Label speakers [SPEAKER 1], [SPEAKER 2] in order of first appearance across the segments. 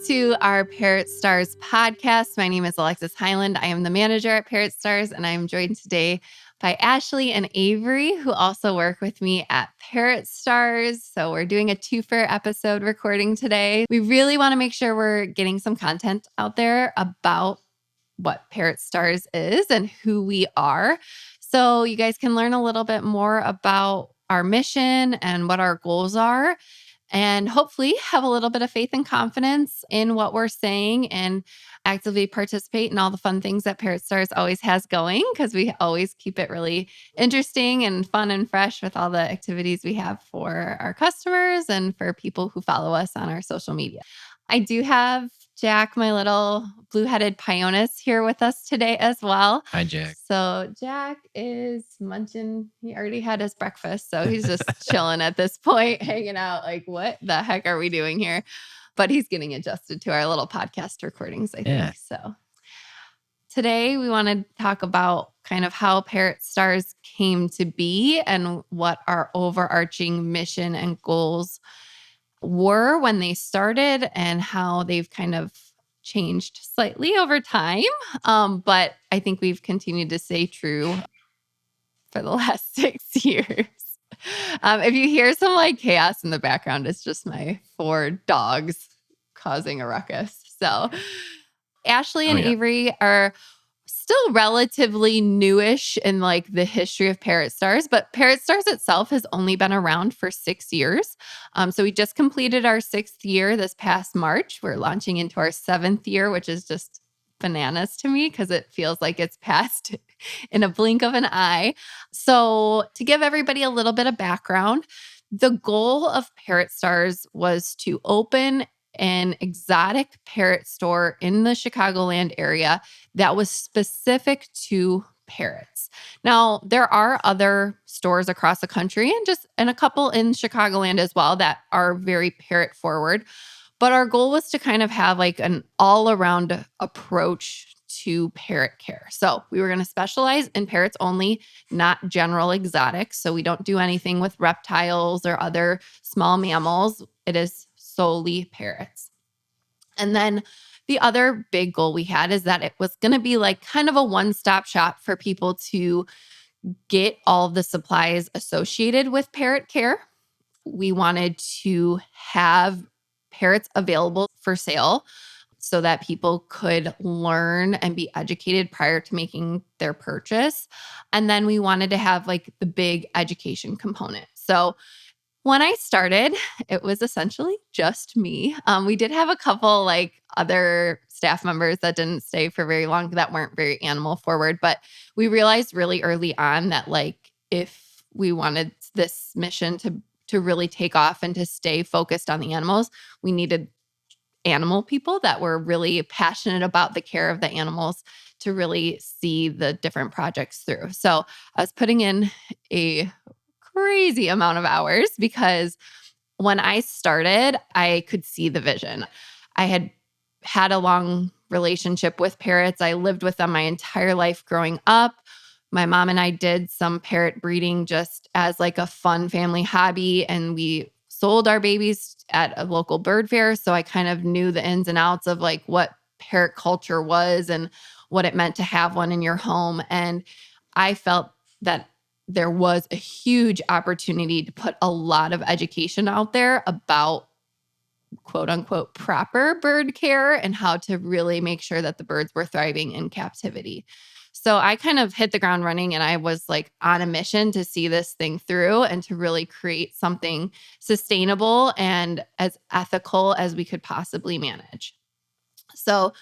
[SPEAKER 1] to our Parrot Stars podcast. My name is Alexis Highland. I am the manager at Parrot Stars, and I am joined today by Ashley and Avery, who also work with me at Parrot Stars. So we're doing a twofer episode recording today. We really want to make sure we're getting some content out there about what Parrot Stars is and who we are. So you guys can learn a little bit more about our mission and what our goals are, and hopefully have a little bit of faith and confidence in what we're saying and actively participate in all the fun things that Parrot Stars always has going, because we always keep it really interesting and fun and fresh with all the activities we have for our customers and for people who follow us on our social media. I do have Jack, my little blue-headed Pioneus, here with us today as well.
[SPEAKER 2] Hi, Jack.
[SPEAKER 1] So Jack is munching. He already had his breakfast, so he's just chilling at this point, hanging out like, what the heck are we doing here? But he's getting adjusted to our little podcast recordings, I think. So today we want to talk about kind of how Parrot Stars came to be and what our overarching mission and goals were when they started and how they've kind of changed slightly over time. But I think we've continued to stay true for the last 6 years. If you hear some like chaos in the background, it's just my 4 dogs causing a ruckus. So Ashley and Avery are still relatively newish in like the history of Parrot Stars, but Parrot Stars itself has only been around for 6 years. So we just completed our 6th year this past March. We're launching into our 7th year, which is just bananas to me because it feels like it's passed in a blink of an eye. So to give everybody a little bit of background, the goal of Parrot Stars was to open an exotic parrot store in the Chicagoland area that was specific to parrots. Now, there are other stores across the country and a couple in Chicagoland as well that are very parrot forward. But our goal was to kind of have like an all-around approach to parrot care. So we were going to specialize in parrots only, not general exotics. So we don't do anything with reptiles or other small mammals. It is solely parrots. And then the other big goal we had is that it was going to be like kind of a one-stop shop for people to get all of the supplies associated with parrot care. We wanted to have parrots available for sale so that people could learn and be educated prior to making their purchase. And then we wanted to have like the big education component. So when I started, it was essentially just me. We did have a couple like other staff members that didn't stay for very long that weren't very animal forward, but we realized really early on that like if we wanted this mission to really take off and to stay focused on the animals, we needed animal people that were really passionate about the care of the animals to really see the different projects through. So I was putting in a crazy amount of hours because when I started, I could see the vision. I had a long relationship with parrots. I lived with them my entire life growing up. My mom and I did some parrot breeding just as like a fun family hobby, and we sold our babies at a local bird fair. So I kind of knew the ins and outs of like what parrot culture was and what it meant to have one in your home. And I felt that there was a huge opportunity to put a lot of education out there about quote unquote proper bird care and how to really make sure that the birds were thriving in captivity. So I kind of hit the ground running, and I was like on a mission to see this thing through and to really create something sustainable and as ethical as we could possibly manage. So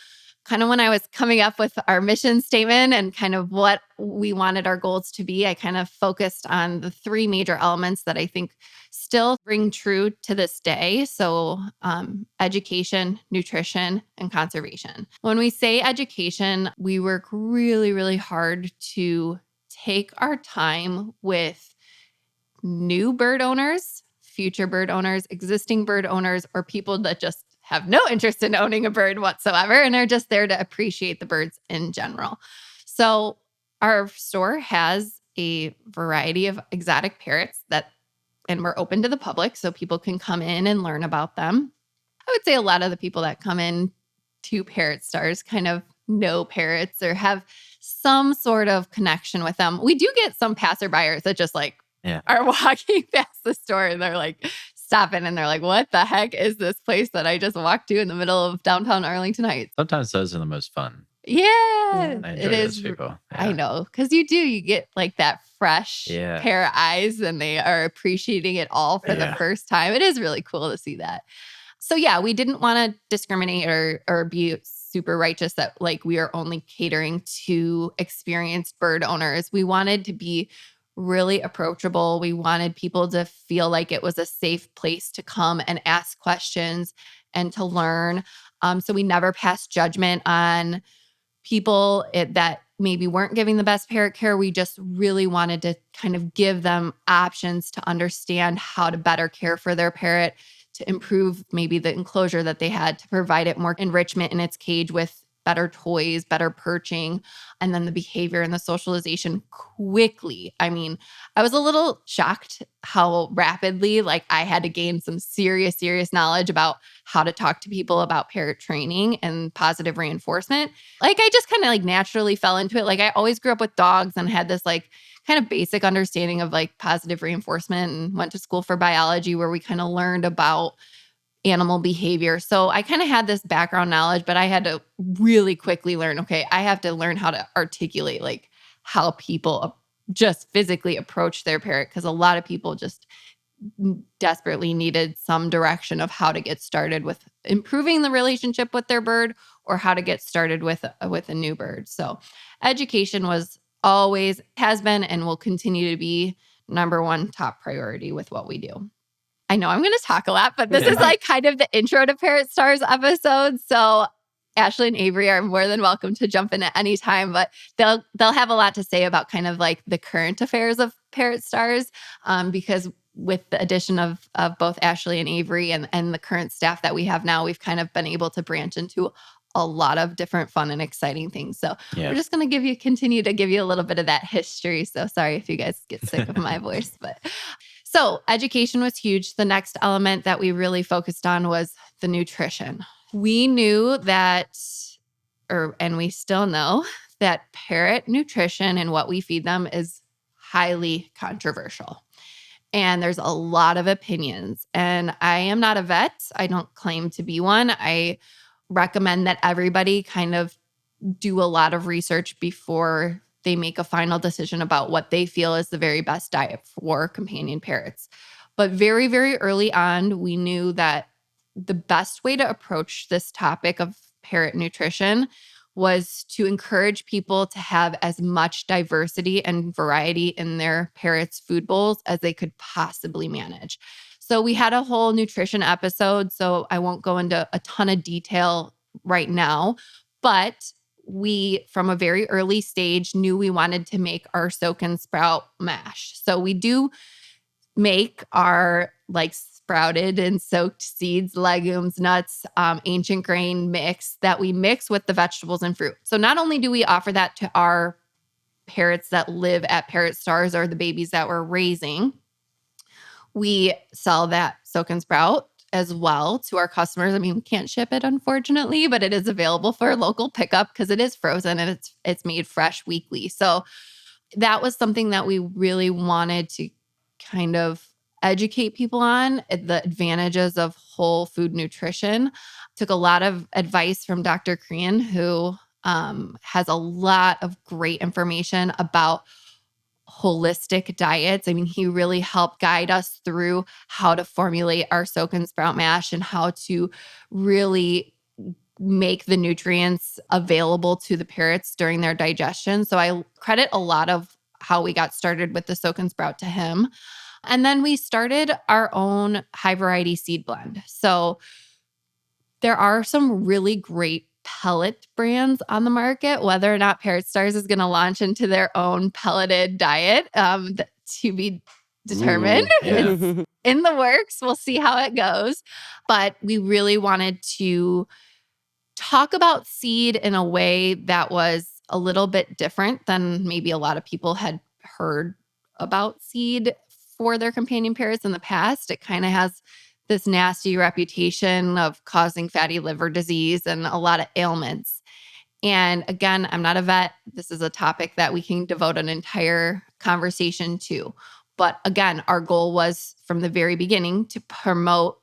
[SPEAKER 1] kind of when I was coming up with our mission statement and kind of what we wanted our goals to be, I kind of focused on the 3 major elements that I think still ring true to this day. So education, nutrition, and conservation. When we say education, we work really, really hard to take our time with new bird owners, future bird owners, existing bird owners, or people that just have no interest in owning a bird whatsoever and are just there to appreciate the birds in general. So our store has a variety of exotic parrots and we're open to the public so people can come in and learn about them. I would say a lot of the people that come in to Parrot Stars kind of know parrots or have some sort of connection with them. We do get some passerbyers that just like are walking past the store and they're like stopping and they're like, what the heck is this place that I just walked to in the middle of downtown Arlington Heights?
[SPEAKER 2] Sometimes those are the most fun.
[SPEAKER 1] Yeah,
[SPEAKER 2] I
[SPEAKER 1] it
[SPEAKER 2] enjoy
[SPEAKER 1] is.
[SPEAKER 2] those people. Yeah.
[SPEAKER 1] I know, because you get like that fresh pair of eyes and they are appreciating it all for the first time. It is really cool to see that. So yeah, we didn't want to discriminate or be super righteous that like we are only catering to experienced bird owners. We wanted to be really approachable. We wanted people to feel like it was a safe place to come and ask questions and to learn. So we never passed judgment on people that maybe weren't giving the best parrot care. We just really wanted to kind of give them options to understand how to better care for their parrot, to improve maybe the enclosure that they had, to provide it more enrichment in its cage with better toys, better perching, and then the behavior and the socialization quickly. I mean, I was a little shocked how rapidly like I had to gain some serious knowledge about how to talk to people about parrot training and positive reinforcement. Like I just kind of like naturally fell into it. Like I always grew up with dogs and had this like kind of basic understanding of like positive reinforcement and went to school for biology where we kind of learned about animal behavior. So I kind of had this background knowledge, but I had to really quickly learn, okay, I have to learn how to articulate like how people just physically approach their parrot, because a lot of people just desperately needed some direction of how to get started with improving the relationship with their bird or how to get started with a new bird. So education was always, has been, and will continue to be number one top priority with what we do. I know I'm going to talk a lot, but this is like kind of the intro to Parrot Stars episode. So Ashley and Avery are more than welcome to jump in at any time, but they'll have a lot to say about kind of like the current affairs of Parrot Stars, because with the addition of both Ashley and Avery and the current staff that we have now, we've kind of been able to branch into a lot of different fun and exciting things. So we're just going to continue to give you a little bit of that history. So sorry if you guys get sick of my voice, but so education was huge. The next element that we really focused on was the nutrition. We knew that, and we still know that parrot nutrition and what we feed them is highly controversial. And there's a lot of opinions. And I am not a vet. I don't claim to be one. I recommend that everybody kind of do a lot of research before they make a final decision about what they feel is the very best diet for companion parrots. But very, very early on, we knew that the best way to approach this topic of parrot nutrition was to encourage people to have as much diversity and variety in their parrots' food bowls as they could possibly manage. So we had a whole nutrition episode, so I won't go into a ton of detail right now, but we, from a very early stage, knew we wanted to make our soak and sprout mash. So we do make our like sprouted and soaked seeds, legumes, nuts, ancient grain mix that we mix with the vegetables and fruit. So not only do we offer that to our parrots that live at Parrot Stars or the babies that we're raising, we sell that soak and sprout as well to our customers. I mean, we can't ship it, unfortunately, but it is available for local pickup because it is frozen and it's made fresh weekly. So that was something that we really wanted to kind of educate people on, the advantages of whole food nutrition. Took a lot of advice from Dr. Korean, who has a lot of great information about holistic diets. I mean, he really helped guide us through how to formulate our soak and sprout mash and how to really make the nutrients available to the parrots during their digestion. So I credit a lot of how we got started with the soak and sprout to him. And then we started our own high variety seed blend. So there are some really great pellet brands on the market. Whether or not Parrot Stars is going to launch into their own pelleted diet, to be determined. It's in the works. We'll see how it goes. But we really wanted to talk about seed in a way that was a little bit different than maybe a lot of people had heard about seed for their companion parrots in the past. It kind of has this nasty reputation of causing fatty liver disease and a lot of ailments. And again, I'm not a vet. This is a topic that we can devote an entire conversation to. But again, our goal was from the very beginning to promote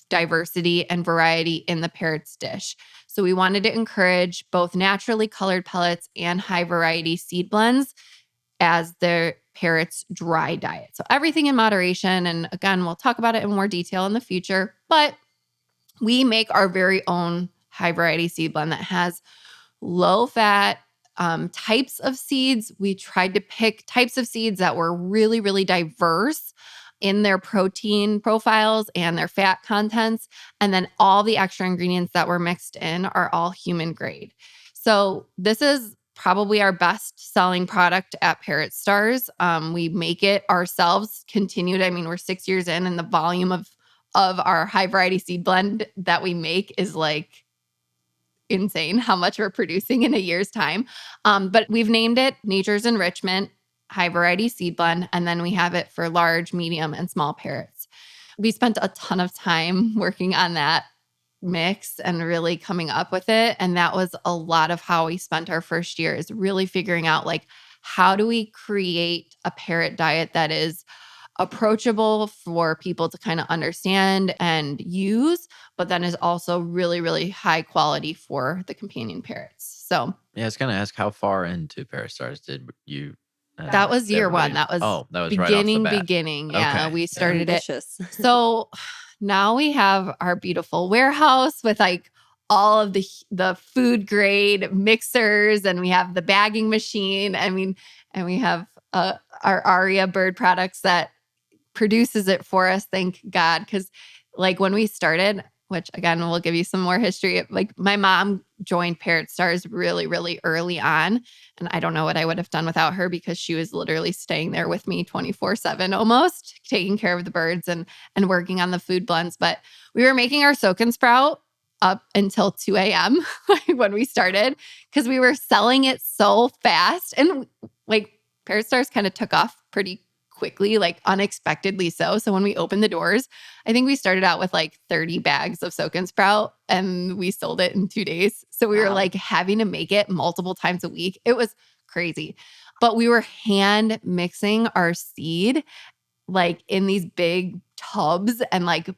[SPEAKER 1] diversity and variety in the Parrot's dish. So we wanted to encourage both naturally colored pellets and high variety seed blends as their Parrot's dry diet. So everything in moderation. And again, we'll talk about it in more detail in the future. But we make our very own high variety seed blend that has low fat types of seeds. We tried to pick types of seeds that were really, really diverse in their protein profiles and their fat contents. And then all the extra ingredients that were mixed in are all human grade. So this is probably our best selling product at Parrot Stars. We make it ourselves, continued. I mean, we're 6 years in, and the volume of our high variety seed blend that we make is like insane how much we're producing in a year's time. But we've named it Nature's Enrichment High Variety Seed Blend. And then we have it for large, medium, and small parrots. We spent a ton of time working on that mix and really coming up with it. And that was a lot of how we spent our first year, is really figuring out like, how do we create a parrot diet that is approachable for people to kind of understand and use, but then is also really, really high quality for the companion parrots. So
[SPEAKER 2] Yeah, I was going to ask, how far into Parrot Stars did you
[SPEAKER 1] that was year
[SPEAKER 2] everybody?
[SPEAKER 1] one. That was
[SPEAKER 2] That was right off the bat.
[SPEAKER 1] beginning. Yeah,
[SPEAKER 2] Okay.
[SPEAKER 1] we started it.
[SPEAKER 3] Ambitious.
[SPEAKER 1] So now we have our beautiful warehouse with like all of the food grade mixers, and we have the bagging machine. I mean, and we have our Aria bird products that produces it for us, thank God. Because like when we started, which again, we'll give you some more history. Like my mom joined Parrot Stars really, really early on. And I don't know what I would have done without her, because she was literally staying there with me 24/7 almost, taking care of the birds and working on the food blends. But we were making our soak and sprout up until 2 a.m. when we started, because we were selling it so fast. And like Parrot Stars kind of took off pretty quickly, like unexpectedly so. So when we opened the doors, I think we started out with like 30 bags of soak and sprout, and we sold it in 2 days. So we were like having to make it multiple times a week. It was crazy. But we were hand mixing our seed like in these big tubs and like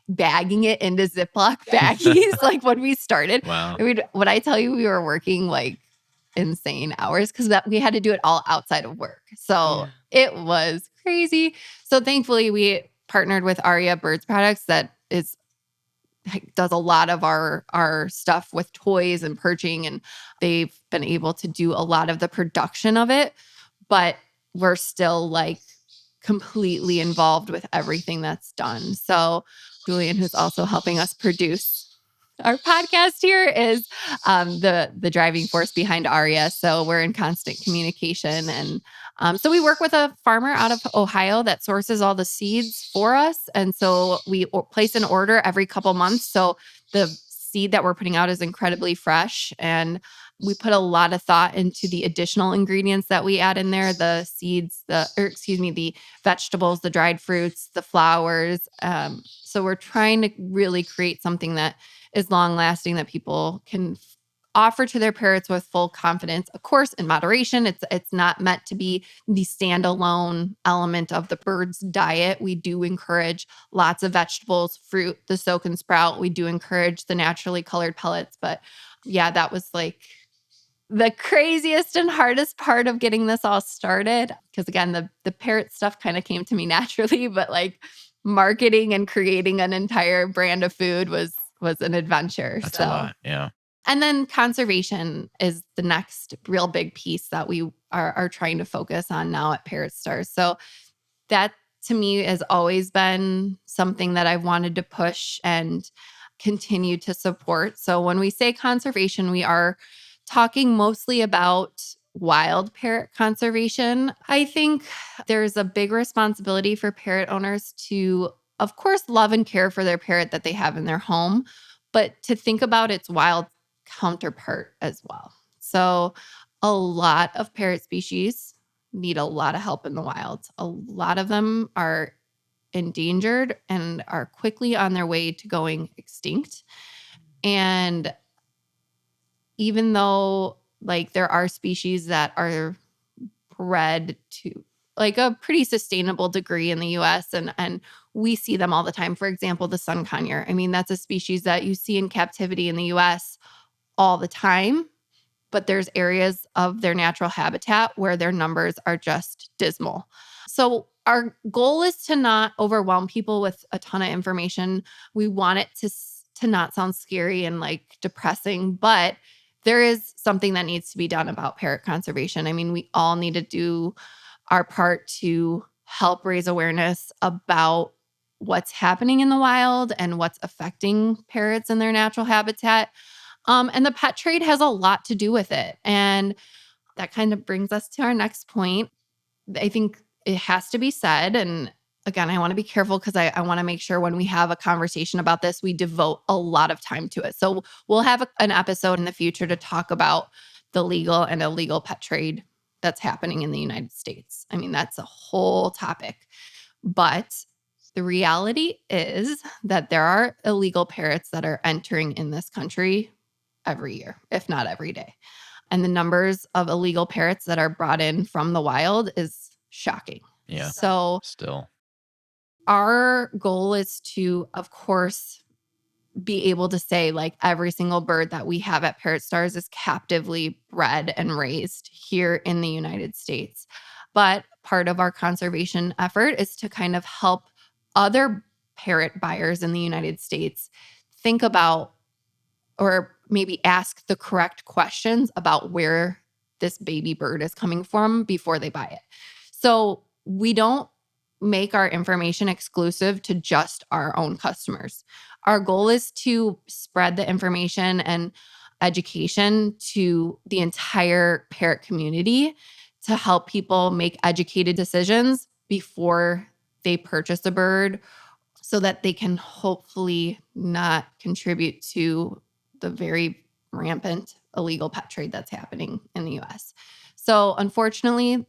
[SPEAKER 1] bagging it into Ziploc baggies like when we started.
[SPEAKER 2] Wow.
[SPEAKER 1] When I tell you we were working like insane hours, because we had to do it all outside of work. So it was crazy. So thankfully we partnered with Aria Birds Products that does a lot of our stuff with toys and perching, and they've been able to do a lot of the production of it, but we're still like completely involved with everything that's done. So Julian, who's also helping us produce our podcast here, is the driving force behind Aria. So we're in constant communication. And so we work with a farmer out of Ohio that sources all the seeds for us. And so we place an order every couple months. So the seed that we're putting out is incredibly fresh. And we put a lot of thought into the additional ingredients that we add in there, the seeds, the vegetables, the dried fruits, the flowers. So we're trying to really create something that is long lasting, that people can offer to their parrots with full confidence. Of course, in moderation. It's not meant to be the standalone element of the bird's diet. We do encourage lots of vegetables, fruit, the soak and sprout. We do encourage the naturally colored pellets. But yeah, that was like the craziest and hardest part of getting this all started. Because again, the parrot stuff kind of came to me naturally, but like marketing and creating an entire brand of food was an adventure.
[SPEAKER 2] That's a lot. Yeah.
[SPEAKER 1] And then conservation is the next real big piece that we are trying to focus on now at Parrot Stars. So that to me has always been something that I've wanted to push and continue to support. So when we say conservation, we are talking mostly about wild parrot conservation. I think there's a big responsibility for parrot owners to, of course, love and care for their parrot that they have in their home, but to think about its wild counterpart as well. So a lot of parrot species need a lot of help in the wild. A lot of them are endangered and are quickly on their way to going extinct. And even though like there are species that are bred to like a pretty sustainable degree in the US and we see them all the time. For example, the sun conure. I mean, that's a species that you see in captivity in the US all the time, but there's areas of their natural habitat where their numbers are just dismal. So our goal is to not overwhelm people with a ton of information. We want it to not sound scary and like depressing, but there is something that needs to be done about parrot conservation. I mean, we all need to do our part to help raise awareness about what's happening in the wild and what's affecting parrots in their natural habitat. And the pet trade has a lot to do with it. And that kind of brings us to our next point. I think it has to be said. And again, I want to be careful because I want to make sure when we have a conversation about this, we devote a lot of time to it. So we'll have an episode in the future to talk about the legal and illegal pet trade that's happening in the United States. I mean, that's a whole topic. But the reality is that there are illegal parrots that are entering in this country every year, if not every day. And the numbers of illegal parrots that are brought in from the wild is shocking.
[SPEAKER 2] Yeah.
[SPEAKER 1] So
[SPEAKER 2] Still.
[SPEAKER 1] our goal is to, of course, be able to say like every single bird that we have at Parrot Stars is captively bred and raised here in the United States. But part of our conservation effort is to kind of help other parrot buyers in the United States think about or maybe ask the correct questions about where this baby bird is coming from before they buy it. So we don't make our information exclusive to just our own customers. Our goal is to spread the information and education to the entire parrot community to help people make educated decisions before they purchase a bird so that they can hopefully not contribute to the very rampant illegal pet trade that's happening in the US. So unfortunately,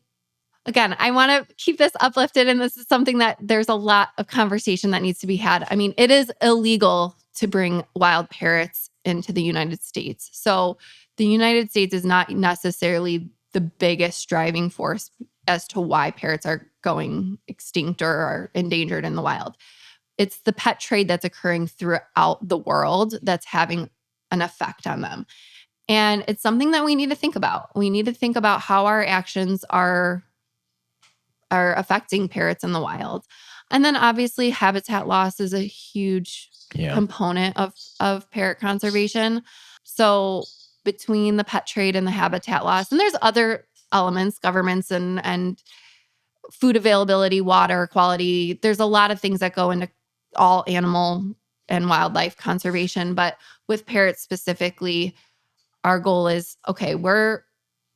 [SPEAKER 1] again, I want to keep this uplifted, and this is something that there's a lot of conversation that needs to be had. I mean, it is illegal to bring wild parrots into the United States. So the United States is not necessarily the biggest driving force as to why parrots are going extinct or are endangered in the wild. It's the pet trade that's occurring throughout the world that's having an effect on them. And it's something that we need to think about. We need to think about how our actions are affecting parrots in the wild. And then obviously habitat loss is a huge component of parrot conservation. So between the pet trade and the habitat loss, and there's other elements, governments and food availability, water quality, there's a lot of things that go into all animal and wildlife conservation. But with parrots specifically, our goal is, okay, we're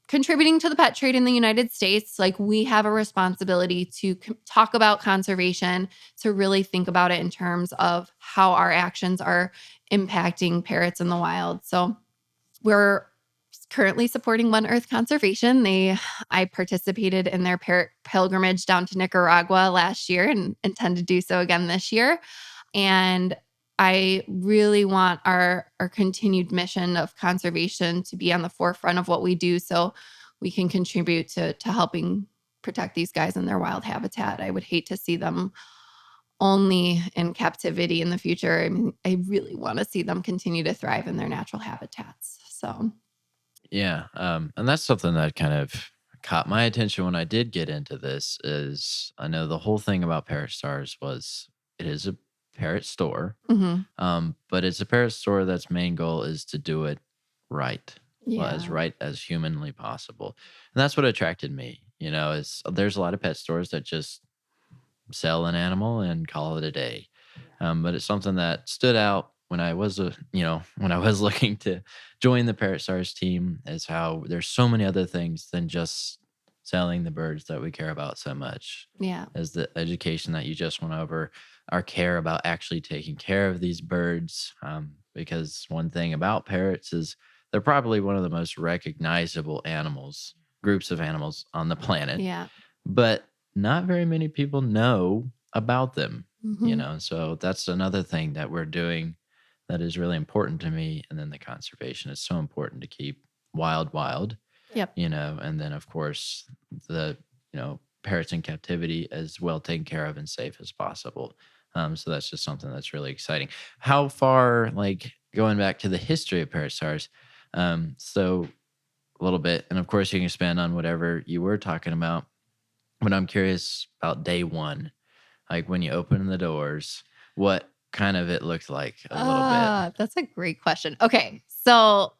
[SPEAKER 1] contributing to the pet trade in the United States. Like we have a responsibility to talk about conservation, to really think about it in terms of how our actions are impacting parrots in the wild. So we're currently supporting One Earth Conservation. I participated in their parrot pilgrimage down to Nicaragua last year and intend to do so again this year. And I really want our continued mission of conservation to be on the forefront of what we do so we can contribute to helping protect these guys in their wild habitat. I would hate to see them only in captivity in the future. I mean, I really want to see them continue to thrive in their natural habitats. So,
[SPEAKER 2] Yeah. And that's something that kind of caught my attention when I did get into this is I know the whole thing about Parrot Stars was it is a parrot store.
[SPEAKER 1] mhm.
[SPEAKER 2] But it's a parrot store that's main goal is to do it right. Well, as
[SPEAKER 1] Yeah.
[SPEAKER 2] right as humanly possible. And that's what attracted me. You know, is there's a lot of pet stores that just sell an animal and call it a day. But it's something that stood out when I was when I was looking to join the Parrot Stars team is how there's so many other things than just selling the birds that we care about so much
[SPEAKER 1] Yeah.
[SPEAKER 2] as the education that you just went over, our care about actually taking care of these birds. Because one thing about parrots is they're probably one of the most recognizable groups of animals on the planet.
[SPEAKER 1] Yeah.
[SPEAKER 2] But not very many people know about them,
[SPEAKER 1] Mhm.
[SPEAKER 2] So that's another thing that we're doing that is really important to me. And then the conservation is so important to keep wild, wild,
[SPEAKER 1] Yep.
[SPEAKER 2] and then of course the, parrots in captivity as well taken care of and safe as possible. So that's just something that's really exciting. How far, like going back to the history of Parrot Stars, so a little bit, and of course you can expand on whatever you were talking about, but I'm curious about day one, like when you open the doors, what kind of it looked like a little bit.
[SPEAKER 1] That's a great question. Okay. So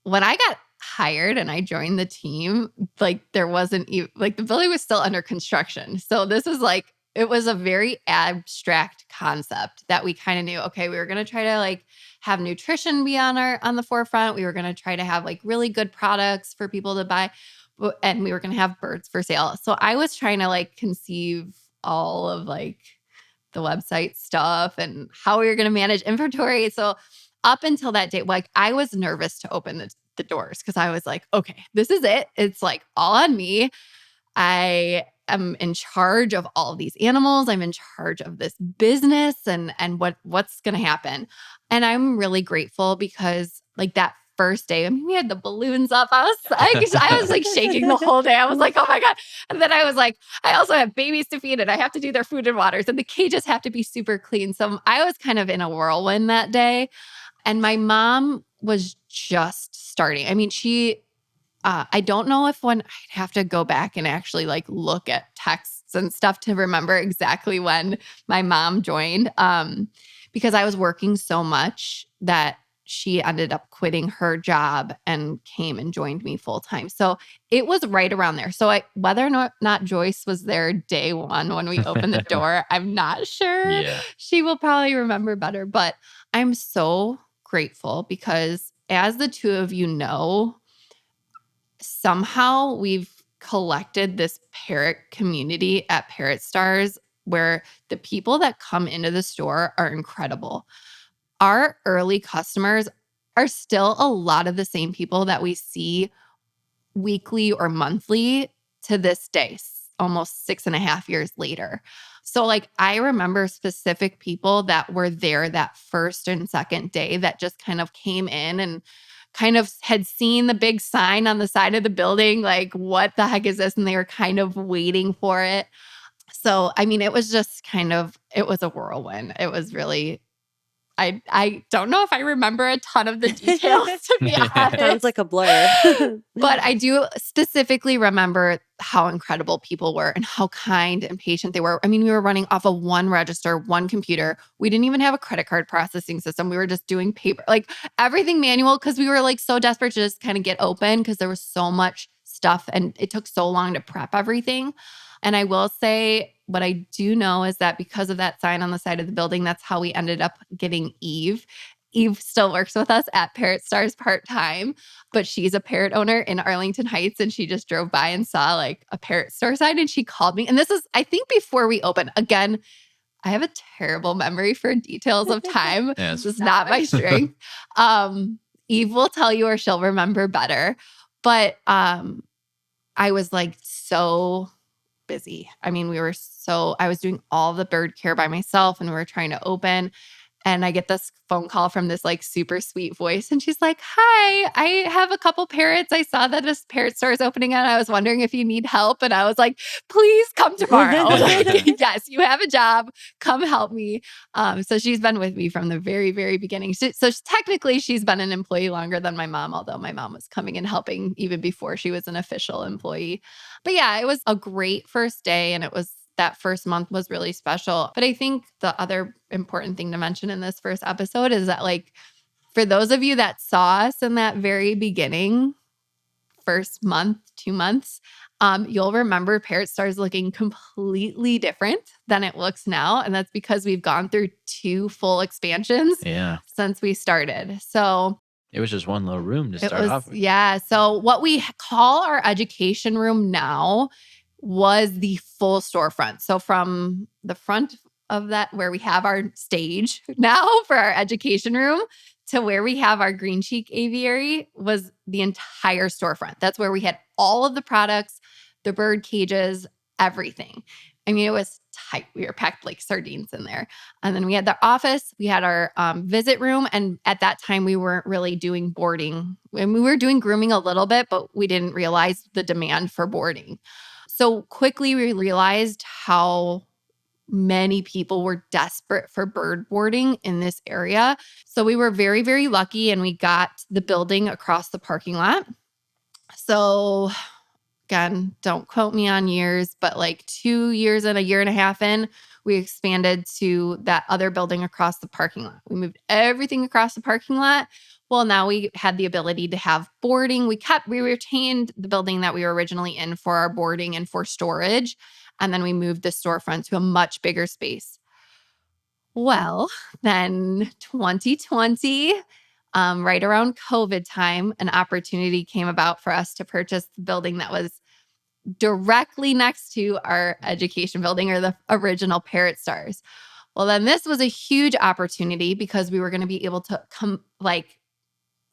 [SPEAKER 1] when I got hired and I joined the team, like there wasn't even like the building was still under construction. So this was like it was a very abstract concept that we kind of knew, okay, we were going to try to like have nutrition be on the forefront. We were going to try to have like really good products for people to buy and we were going to have birds for sale. So I was trying to like conceive all of like the website stuff and how we were going to manage inventory. So up until that date, like I was nervous to open the doors because I was like, okay, this is it. It's like all on me. I am in charge of all of these animals. I'm in charge of this business and what's going to happen. And I'm really grateful because like that first day, I mean, we had the balloons up. I was like shaking the whole day. I was like, oh my God. And then I was like, I also have babies to feed and I have to do their food and waters and the cages have to be super clean. So I was kind of in a whirlwind that day. And my mom was just starting. I mean, I don't know if when I'd have to go back and actually like look at texts and stuff to remember exactly when my mom joined, because I was working so much that she ended up quitting her job and came and joined me full time. So it was right around there. So whether or not Joyce was there day one when we opened the door, I'm not sure.
[SPEAKER 2] Yeah.
[SPEAKER 1] She will probably remember better, but I'm so grateful because as the two of you know, somehow we've collected this parrot community at Parrot Stars where the people that come into the store are incredible. Our early customers are still a lot of the same people that we see weekly or monthly to this day, almost 6.5 years later. So, like, I remember specific people that were there that first and second day that just kind of came in and kind of had seen the big sign on the side of the building, like, what the heck is this? And they were kind of waiting for it. So, I mean, it was just it was a whirlwind. It was really, I don't know if I remember a ton of the details, to be
[SPEAKER 3] Sounds
[SPEAKER 1] honest.
[SPEAKER 3] like a blur.
[SPEAKER 1] But I do specifically remember how incredible people were and how kind and patient they were. I mean, we were running off of one register, one computer. We didn't even have a credit card processing system. We were just doing paper, like everything manual because we were like so desperate to just kind of get open because there was so much stuff and it took so long to prep everything. And I will say, what I do know is that because of that sign on the side of the building, that's how we ended up getting Eve. Eve still works with us at Parrot Stars part-time, but she's a parrot owner in Arlington Heights and she just drove by and saw like a parrot store sign and she called me. And this is, I think, before we opened. Again, I have a terrible memory for details of time.
[SPEAKER 2] Yes.
[SPEAKER 1] This is not my strength. Eve will tell you or she'll remember better. But I was like so busy. I mean, I was doing all the bird care by myself and we were trying to open. And I get this phone call from this like super sweet voice. And she's like, hi, I have a couple parrots. I saw that this parrot store is opening and I was wondering if you need help. And I was like, please come tomorrow. Like, yes, you have a job. Come help me. So she's been with me from the very, very beginning. So technically she's been an employee longer than my mom, although my mom was coming and helping even before she was an official employee. But yeah, it was a great first day and that first month was really special. But I think the other important thing to mention in this first episode is that, like, for those of you that saw us in that very beginning, first month, 2 months, you'll remember Parrot Stars looking completely different than it looks now. And that's because we've gone through 2 full expansions since we started. So
[SPEAKER 2] it was just one little room to start off with.
[SPEAKER 1] Yeah. So what we call our education room now was the full storefront. So from the front of that, where we have our stage now for our education room, to where we have our green cheek aviary was the entire storefront. That's where we had all of the products, the bird cages, everything. I mean, it was tight. We were packed like sardines in there. And then we had the office, we had our visit room. And at that time, we weren't really doing boarding. And we were doing grooming a little bit, but we didn't realize the demand for boarding. So quickly, we realized how many people were desperate for bird boarding in this area. So we were very, very lucky, and we got the building across the parking lot. So again, don't quote me on years, but like 2 years and a year and a half in, we expanded to that other building across the parking lot. We moved everything across the parking lot. Well, now we had the ability to have boarding. We retained the building that we were originally in for our boarding and for storage. And then we moved the storefront to a much bigger space. Well, then 2020, right around COVID time, an opportunity came about for us to purchase the building that was directly next to our education building, or the original Parrot Stars. Well, then this was a huge opportunity because we were going to be able to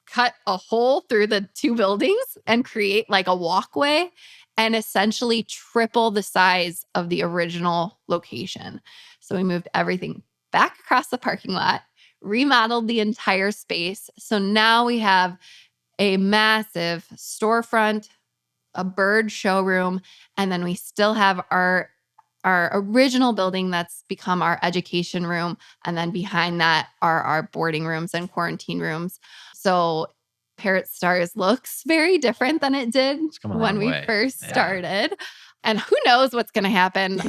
[SPEAKER 1] cut a hole through the two buildings and create like a walkway and essentially triple the size of the original location. So we moved everything back across the parking lot, remodeled the entire space. So now we have a massive storefront, a bird showroom, and then we still have our original building that's become our education room. And then behind that are our boarding rooms and quarantine rooms. So Parrot Stars looks very different than it did
[SPEAKER 2] It's come a
[SPEAKER 1] when
[SPEAKER 2] long
[SPEAKER 1] we
[SPEAKER 2] way.
[SPEAKER 1] first
[SPEAKER 2] Yeah.
[SPEAKER 1] started. And who knows what's going to happen.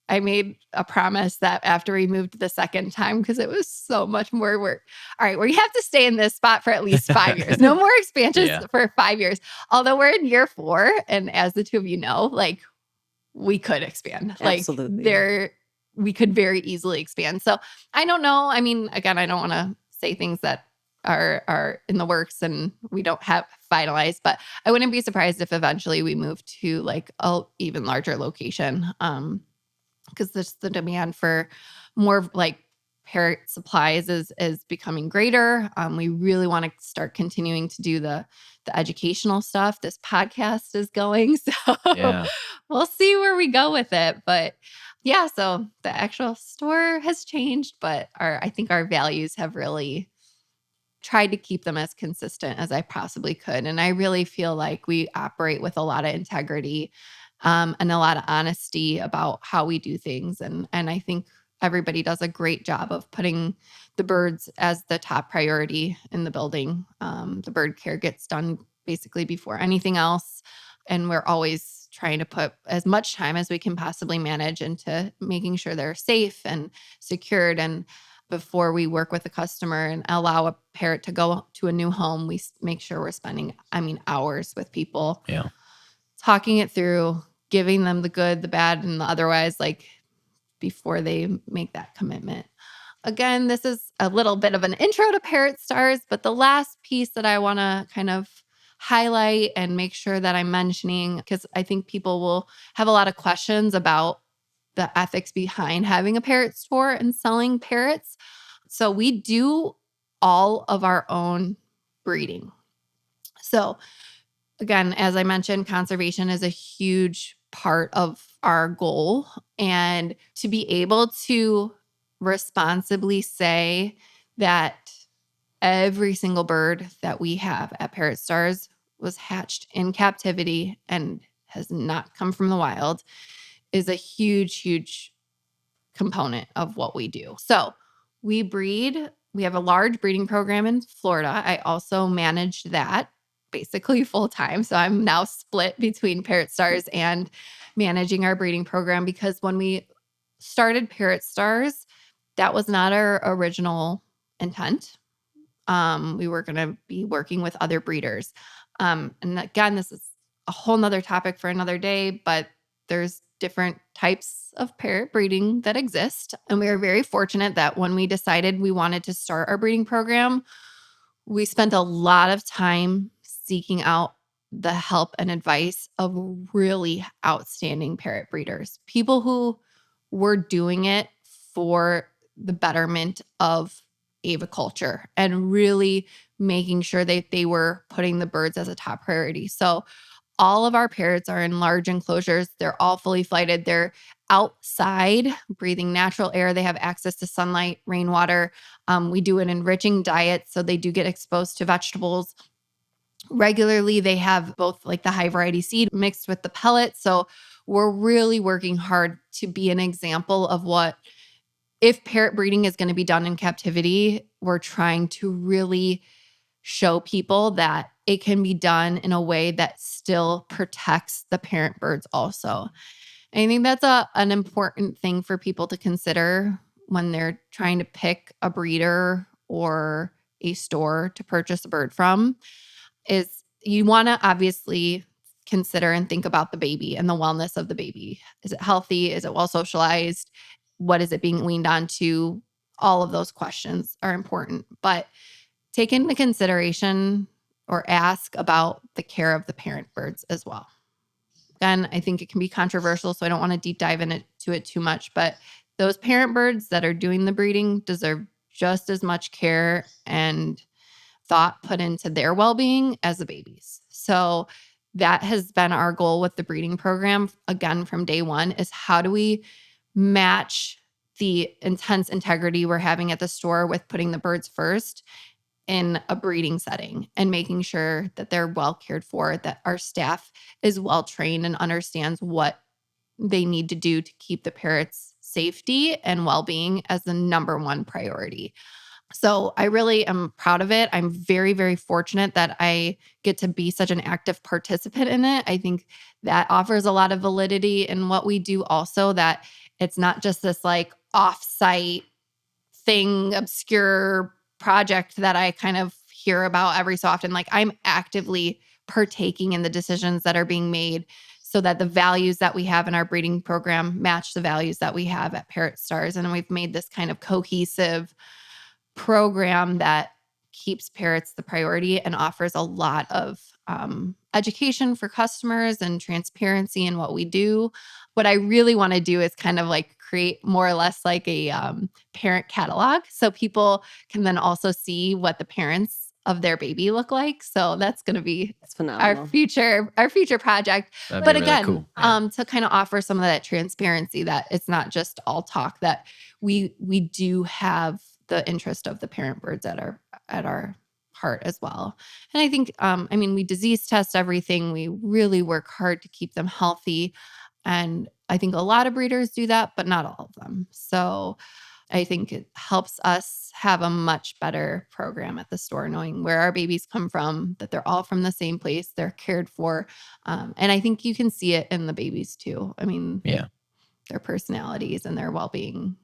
[SPEAKER 1] I made a promise that after we moved the second time, because it was so much more work. All right, we have to stay in this spot for at least 5 years. No more expansions
[SPEAKER 2] Yeah.
[SPEAKER 1] for 5 years. Although we're in year 4, and as the two of you know, like, we could expand.
[SPEAKER 3] Absolutely.
[SPEAKER 1] We could very easily expand. So I don't know. I mean, again, I don't want to say things that are in the works and we don't have finalized, but I wouldn't be surprised if eventually we move to like a even larger location. Because the demand for more like parrot supplies is becoming greater. We really want to start continuing to do the educational stuff. This podcast is going, so
[SPEAKER 2] Yeah.
[SPEAKER 1] we'll see where we go with it. But yeah, so the actual store has changed, but I think our values have really tried to keep them as consistent as I possibly could. And I really feel like we operate with a lot of integrity, and a lot of honesty about how we do things. And I think everybody does a great job of putting the birds as the top priority in the building. The bird care gets done basically before anything else. And we're always trying to put as much time as we can possibly manage into making sure they're safe and secured. And before we work with a customer and allow a parrot to go to a new home, we make sure we're spending, hours with people.
[SPEAKER 2] Yeah.
[SPEAKER 1] Talking it through, giving them the good, the bad, and the otherwise, like, before they make that commitment. Again, this is a little bit of an intro to Parrot Stars, but the last piece that I want to kind of highlight and make sure that I'm mentioning, because I think people will have a lot of questions about the ethics behind having a parrot store and selling parrots. So we do all of our own breeding. So again, as I mentioned, conservation is a huge part of our goal. And to be able to responsibly say that every single bird that we have at Parrot Stars was hatched in captivity and has not come from the wild is a huge, huge component of what we do. So we breed. We have a large breeding program in Florida. I also manage that basically full time. So I'm now split between Parrot Stars and managing our breeding program, because when we started Parrot Stars, that was not our original intent. We were going to be working with other breeders. And again, this is a whole nother topic for another day, but there's different types of parrot breeding that exist. And we are very fortunate that when we decided we wanted to start our breeding program, we spent a lot of time seeking out the help and advice of really outstanding parrot breeders, people who were doing it for the betterment of aviculture and really making sure that they were putting the birds as a top priority. So all of our parrots are in large enclosures. They're all fully flighted. They're outside, breathing natural air. They have access to sunlight, rainwater. We do an enriching diet, so they do get exposed to vegetables regularly. They have both like the high variety seed mixed with the pellets. So we're really working hard to be an example of what, if parrot breeding is going to be done in captivity, we're trying to really show people that it can be done in a way that still protects the parent birds also. I think that's an important thing for people to consider when they're trying to pick a breeder or a store to purchase a bird from, is you want to obviously consider and think about the baby and the wellness of the baby. Is it healthy? Is it well socialized? What is it being weaned onto? All of those questions are important, but take into consideration or ask about the care of the parent birds as well. Again, I think it can be controversial, so I don't want to deep dive into it too much, but those parent birds that are doing the breeding deserve just as much care and thought put into their well-being as the babies. So that has been our goal with the breeding program, again, from day one, is how do we match the intense integrity we're having at the store with putting the birds first in a breeding setting and making sure that they're well cared for, that our staff is well trained and understands what they need to do to keep the parrots' safety and well-being as the number one priority. So I really am proud of it. I'm very, very fortunate that I get to be such an active participant in it. I think that offers a lot of validity in what we do also, that it's not just this like off-site thing, obscure project that I kind of hear about every so often. Like, I'm actively partaking in the decisions that are being made so that the values that we have in our breeding program match the values that we have at Parrot Stars. And we've made this kind of cohesive program that keeps parrots the priority and offers a lot of education for customers and transparency in what we do. What I really want to do is kind of like create more or less like a parent catalog, so people can then also see what the parents of their baby look like. So that's going to be
[SPEAKER 3] It's phenomenal.
[SPEAKER 1] our future project.
[SPEAKER 2] That'd
[SPEAKER 1] But
[SPEAKER 2] be really
[SPEAKER 1] again,
[SPEAKER 2] cool. Yeah.
[SPEAKER 1] to kind of offer some of that transparency, that it's not just all talk, that we do have the interest of the parent birds at our heart as well. And I think, I mean, we disease test everything. We really work hard to keep them healthy. And I think a lot of breeders do that, but not all of them. So I think it helps us have a much better program at the store, knowing where our babies come from, that they're all from the same place, they're cared for. And I think you can see it in the babies too. I mean,
[SPEAKER 2] Yeah.
[SPEAKER 1] their personalities and their well-being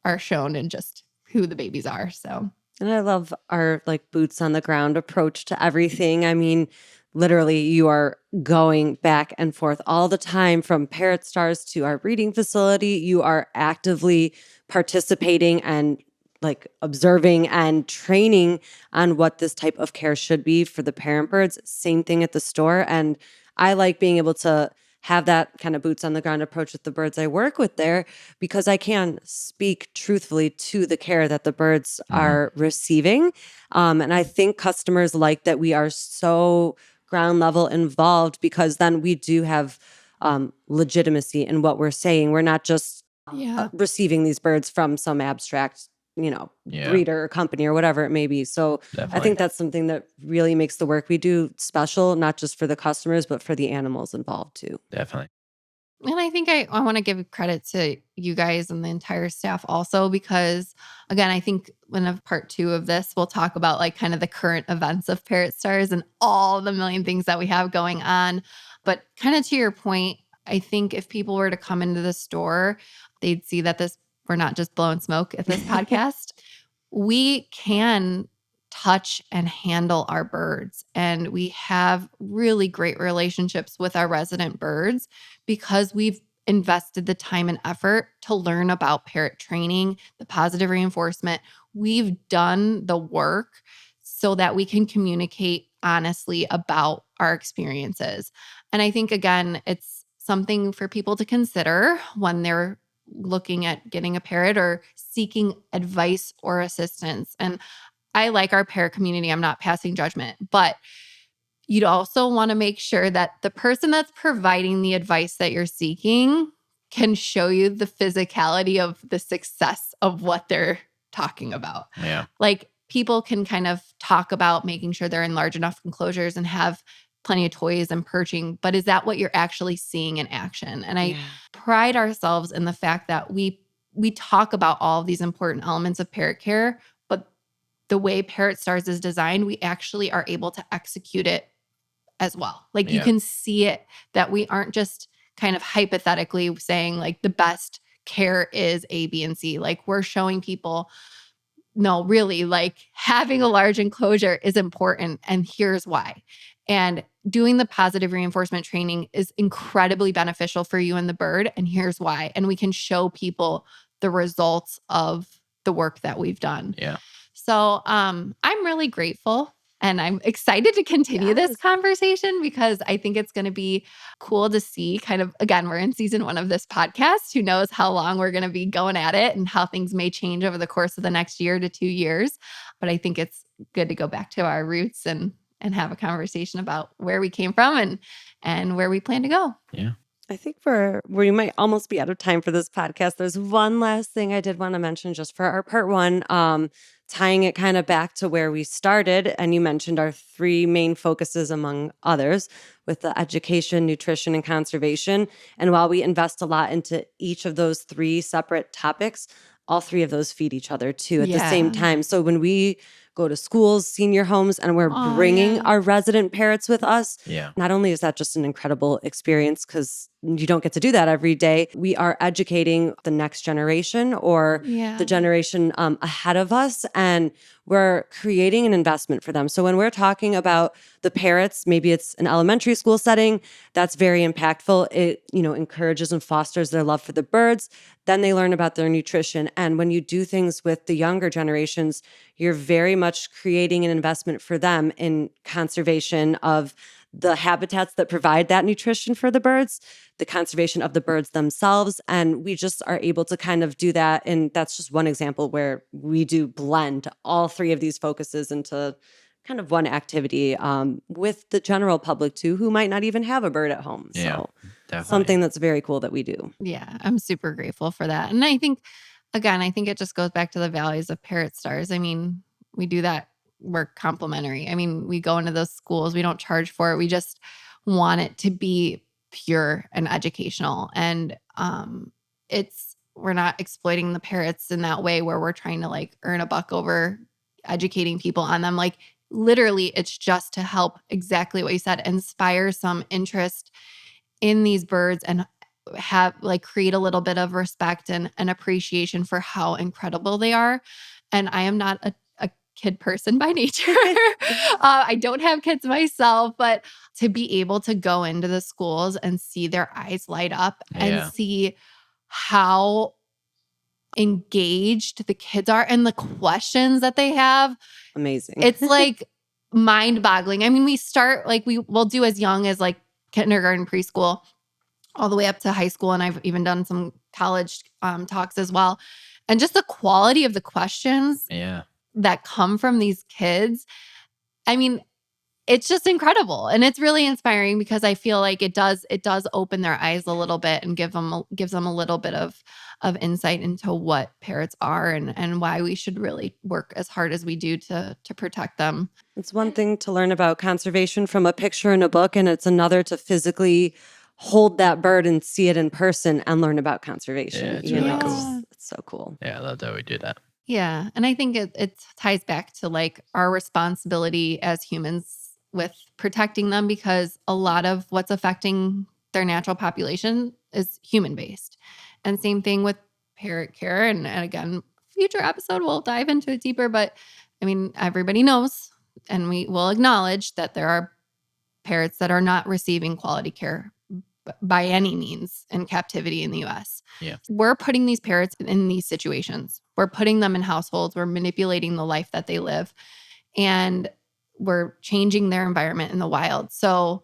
[SPEAKER 1] are shown in just who the babies are. So,
[SPEAKER 3] And I love our like boots on the ground approach to everything. I mean, literally, you are going back and forth all the time from Parrot Stars to our breeding facility. You are actively participating and like observing and training on what this type of care should be for the parent birds. Same thing at the store. And I like being able to have that kind of boots on the ground approach with the birds I work with there, because I can speak truthfully to the care that the birds are receiving. And I think customers like that we are so ground level involved, because then we do have legitimacy in what we're saying. We're not just
[SPEAKER 1] yeah.
[SPEAKER 3] receiving these birds from some abstract,
[SPEAKER 2] Yeah.
[SPEAKER 3] breeder or company or whatever it may be. So I
[SPEAKER 2] Definitely.
[SPEAKER 3] think that's something that really makes the work we do special, not just for the customers, but for the animals involved too.
[SPEAKER 2] Definitely.
[SPEAKER 1] And I think I want to give credit to you guys and the entire staff also, because again, I think when of part 2 of this, we'll talk about like kind of the current events of Parrot Stars and all the million things that we have going on. But kind of to your point, I think if people were to come into the store, they'd see that we're not just blowing smoke at this podcast. We can touch and handle our birds. And we have really great relationships with our resident birds because we've invested the time and effort to learn about parrot training, the positive reinforcement. We've done the work so that we can communicate honestly about our experiences. And I think, again, it's something for people to consider when they're looking at getting a parrot or seeking advice or assistance. And I like our parrot community. I'm not passing judgment, but you'd also want to make sure that the person that's providing the advice that you're seeking can show you the physicality of the success of what they're talking about.
[SPEAKER 2] Yeah.
[SPEAKER 1] Like people can kind of talk about making sure they're in large enough enclosures and have plenty of toys and perching, but is that what you're actually seeing in action? And I pride ourselves in the fact that we talk about all of these important elements of parrot care, but the way Parrot Stars is designed, we actually are able to execute it as well. Like you can see it, that we aren't just kind of hypothetically saying like the best care is A, B, and C. Like we're showing people, no, really, like having a large enclosure is important, and here's why. And doing the positive reinforcement training is incredibly beneficial for you and the bird, and here's why. And we can show people the results of the work that we've done.
[SPEAKER 2] Yeah.
[SPEAKER 1] So I'm really grateful, and I'm excited to continue this conversation because I think it's going to be cool to see kind of, again, we're in season 1 of this podcast. Who knows how long we're going to be going at it and how things may change over the course of the next year to 2 years. But I think it's good to go back to our roots and have a conversation about where we came from and where we plan to go.
[SPEAKER 2] Yeah.
[SPEAKER 3] I think we might almost be out of time for this podcast. There's one last thing I did want to mention just for our part 1, tying it kind of back to where we started. And you mentioned our 3 main focuses among others with the education, nutrition, and conservation. And while we invest a lot into each of those 3 separate topics, all 3 of those feed each other too at the same time. So when we go to schools, senior homes, and we're bringing our resident parrots with us, not only is that just an incredible experience because you don't get to do that every day, we are educating the next generation or the generation ahead of us, and we're creating an investment for them. So when we're talking about the parrots, maybe it's an elementary school setting, that's very impactful. It, encourages and fosters their love for the birds. Then they learn about their nutrition. And when you do things with the younger generations, you're very much creating an investment for them in conservation of the habitats that provide that nutrition for the birds, the conservation of the birds themselves. And we just are able to kind of do that. And that's just one example where we do blend all 3 of these focuses into kind of one activity with the general public too, who might not even have a bird at home. So something that's very cool that we do.
[SPEAKER 1] Yeah, I'm super grateful for that. And I think, again, it just goes back to the values of Parrot Stars. I mean, we do that. We're complimentary. I mean, we go into those schools. We don't charge for it. We just want it to be pure and educational. And we're not exploiting the parrots in that way where we're trying to like earn a buck over educating people on them. Like literally, it's just to help, exactly what you said, inspire some interest in these birds and have like create a little bit of respect and appreciation for how incredible they are. And I am not a kid person by nature. I don't have kids myself, but to be able to go into the schools and see their eyes light up and see how engaged the kids are and the questions that they have.
[SPEAKER 3] Amazing.
[SPEAKER 1] It's like mind-boggling. I mean, we start like we'll do as young as like kindergarten, preschool, all the way up to high school. And I've even done some college talks as well. And just the quality of the questions that come from these kids. I mean, it's just incredible. And it's really inspiring because I feel like it does open their eyes a little bit and gives them a little bit of insight into what parrots are and why we should really work as hard as we do to protect them.
[SPEAKER 3] It's one thing to learn about conservation from a picture in a book, and it's another to physically hold that bird and see it in person and learn about conservation.
[SPEAKER 2] Yeah, it's really cool.
[SPEAKER 3] It's so cool.
[SPEAKER 2] Yeah, I love that we do that.
[SPEAKER 1] Yeah. And I think it ties back to like our responsibility as humans with protecting them, because a lot of what's affecting their natural population is human based. And same thing with parrot care. And again, future episode, we'll dive into it deeper. But I mean, everybody knows, and we will acknowledge that there are parrots that are not receiving quality care by any means in captivity in the US.
[SPEAKER 2] Yeah.
[SPEAKER 1] We're putting these parrots in these situations. We're putting them in households. We're manipulating the life that they live. And we're changing their environment in the wild. So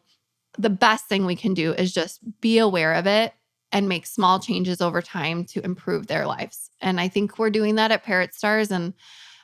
[SPEAKER 1] the best thing we can do is just be aware of it and make small changes over time to improve their lives. And I think we're doing that at Parrot Stars. And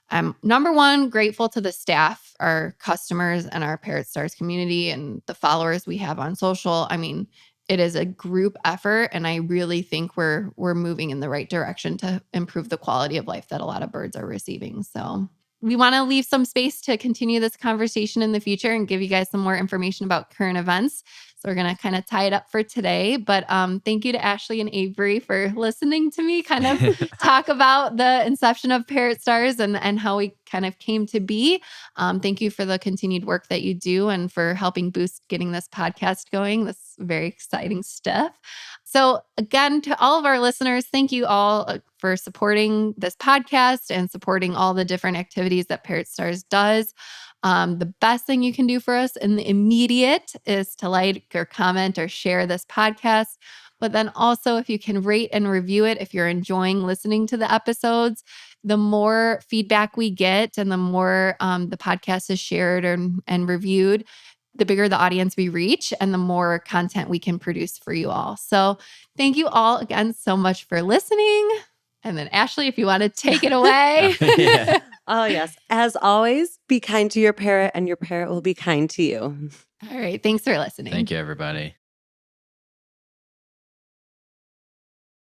[SPEAKER 1] I'm number one, grateful to the staff, our customers, and our Parrot Stars community and the followers we have on social. I mean, it is a group effort. And I really think we're moving in the right direction to improve the quality of life that a lot of birds are receiving. So we want to leave some space to continue this conversation in the future and give you guys some more information about current events. So we're going to kind of tie it up for today. But thank you to Ashley and Avery for listening to me kind of talk about the inception of Parrot Stars and how we kind of came to be. Thank you for the continued work that you do and for helping boost getting this podcast going. This very exciting stuff. So again, to all of our listeners, thank you all for supporting this podcast and supporting all the different activities that Parrot Stars does. The best thing you can do for us in the immediate is to like or comment or share this podcast. But then also, if you can rate and review it, if you're enjoying listening to the episodes, the more feedback we get and the more the podcast is shared and reviewed, the bigger the audience we reach and the more content we can produce for you all. So thank you all again so much for listening. And then Ashley, if you want to take it away.
[SPEAKER 2] Yeah.
[SPEAKER 3] Oh, yes. As always, be kind to your parrot and your parrot will be kind to you.
[SPEAKER 1] All right. Thanks for listening.
[SPEAKER 2] Thank you, everybody.